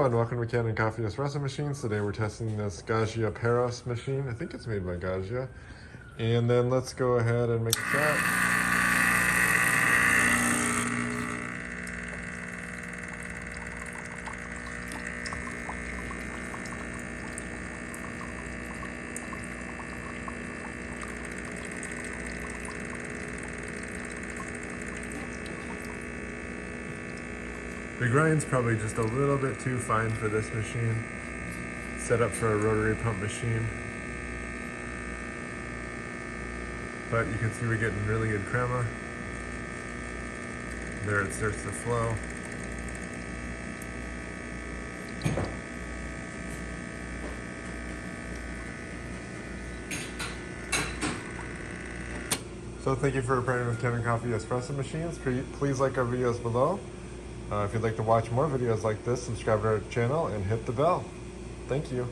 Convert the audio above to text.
and welcome to Kanen Coffee Espresso Machines. Today we're testing this Gaggia Parros machine. I think it's made by Gaggia. And then let's go ahead and make a shot. The grind's probably just a little bit too fine for this machine. Set up for a rotary pump machine. But you can see we're getting really good crema. There it starts to flow. So thank you for partnering with Kanen Coffee Espresso Machines. Please like our videos below. If you'd like to watch more videos like this, subscribe to our channel and hit the bell. Thank you.